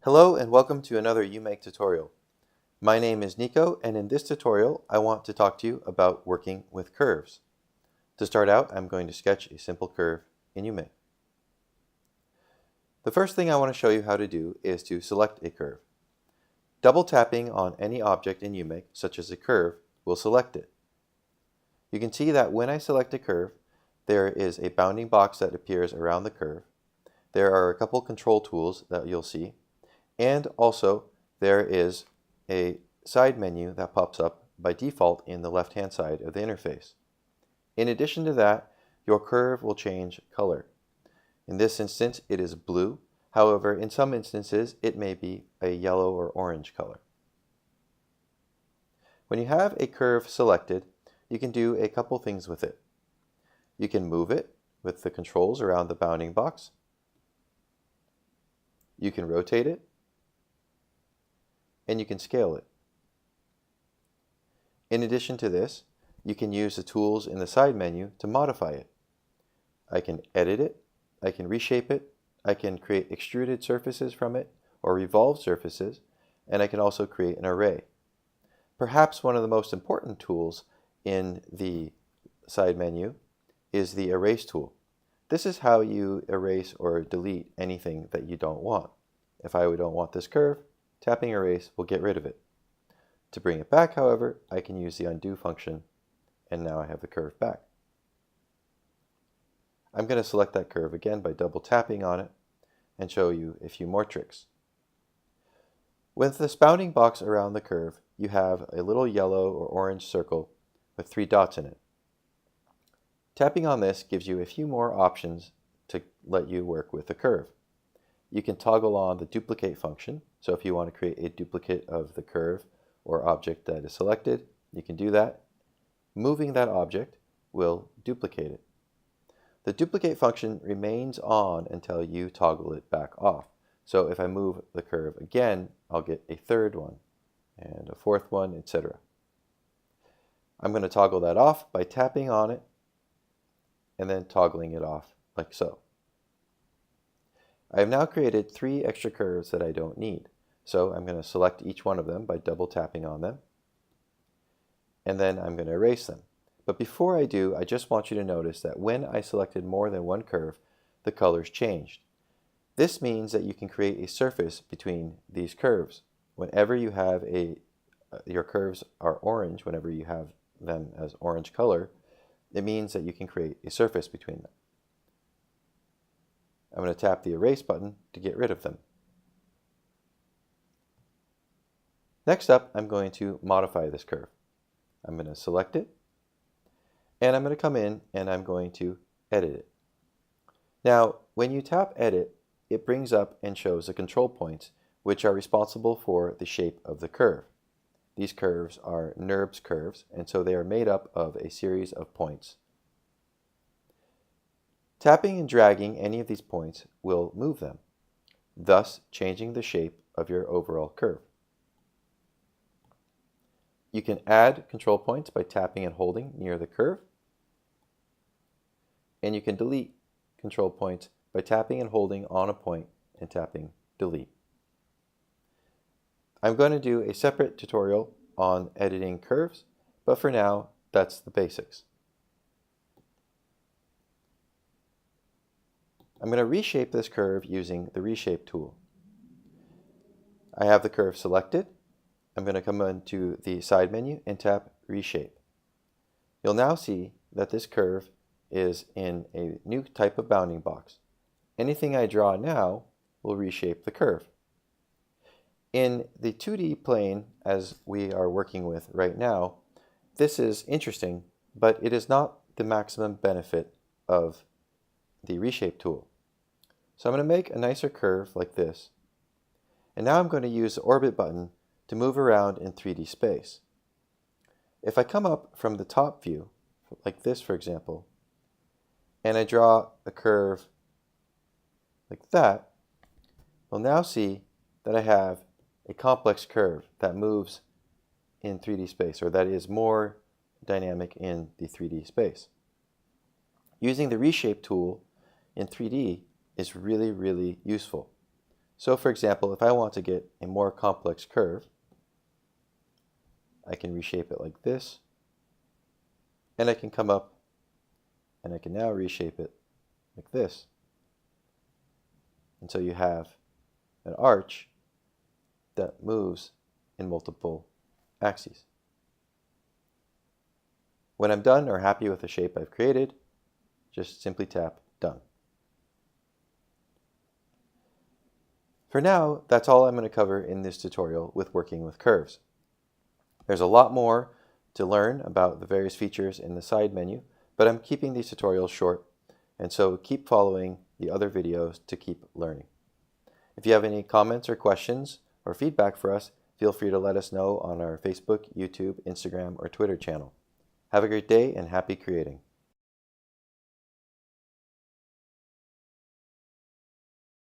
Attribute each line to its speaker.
Speaker 1: Hello and welcome to another uMake tutorial. My name is Nico, and in this tutorial I want to talk to you about working with curves. To start out, I'm going to sketch a simple curve in uMake. The first thing I want to show you how to do is to select a curve. Double tapping on any object in uMake, such as a curve, will select it. You can see that when I select a curve, there is a bounding box that appears around the curve. There are a couple control tools that you'll see. And also, there is a side menu that pops up by default in the left-hand side of the interface. In addition to that, your curve will change color. In this instance, it is blue. However, in some instances, it may be a yellow or orange color. When you have a curve selected, you can do a couple things with it. You can move it with the controls around the bounding box. You can rotate it. And you can scale it. In addition to this, you can use the tools in the side menu to modify it. I can edit it, I can reshape it, I can create extruded surfaces from it or revolved surfaces, and I can also create an array. Perhaps one of the most important tools in the side menu is the erase tool. This is how you erase or delete anything that you don't want. If I don't want this curve, tapping erase will get rid of it. To bring it back, however, I can use the undo function, and now I have the curve back. I'm going to select that curve again by double tapping on it and show you a few more tricks. With this bounding box around the curve, you have a little yellow or orange circle with 3 dots in it. Tapping on this gives you a few more options to let you work with the curve. You can toggle on the duplicate function. So if you want to create a duplicate of the curve or object that is selected, you can do that. Moving that object will duplicate it. The duplicate function remains on until you toggle it back off. So if I move the curve again, I'll get a third one and a fourth one, etc. I'm going to toggle that off by tapping on it and then toggling it off like so. I have now created 3 extra curves that I don't need. So I'm going to select each one of them by double tapping on them. And then I'm going to erase them. But before I do, I just want you to notice that when I selected more than one curve, the colors changed. This means that you can create a surface between these curves. Whenever you have your curves are orange, whenever you have them as orange color, it means that you can create a surface between them. I'm going to tap the erase button to get rid of them. Next up, I'm going to modify this curve. I'm going to select it, and I'm going to come in and I'm going to edit it. Now, when you tap edit, it brings up and shows the control points which are responsible for the shape of the curve. These curves are NURBS curves, and so they are made up of a series of points. Tapping and dragging any of these points will move them, thus changing the shape of your overall curve. You can add control points by tapping and holding near the curve, and you can delete control points by tapping and holding on a point and tapping delete. I'm going to do a separate tutorial on editing curves, but for now, that's the basics. I'm going to reshape this curve using the Reshape tool. I have the curve selected. I'm going to come into the side menu and tap Reshape. You'll now see that this curve is in a new type of bounding box. Anything I draw now will reshape the curve. In the 2D plane, as we are working with right now, this is interesting, but it is not the maximum benefit of the Reshape tool. So I'm going to make a nicer curve like this. And now I'm going to use the orbit button to move around in 3D space. If I come up from the top view, like this for example, and I draw a curve like that, we'll now see that I have a complex curve that moves in 3D space, or that is more dynamic in the 3D space. Using the Reshape tool in 3D is really, really useful. So for example, if I want to get a more complex curve, I can reshape it like this, and I can come up and I can now reshape it like this. And so you have an arch that moves in multiple axes. When I'm done or happy with the shape I've created, just simply tap Done. For now, that's all I'm going to cover in this tutorial with working with curves. There's a lot more to learn about the various features in the side menu, but I'm keeping these tutorials short, and so keep following the other videos to keep learning. If you have any comments or questions or feedback for us, feel free to let us know on our Facebook, YouTube, Instagram, or Twitter channel. Have a great day and happy creating.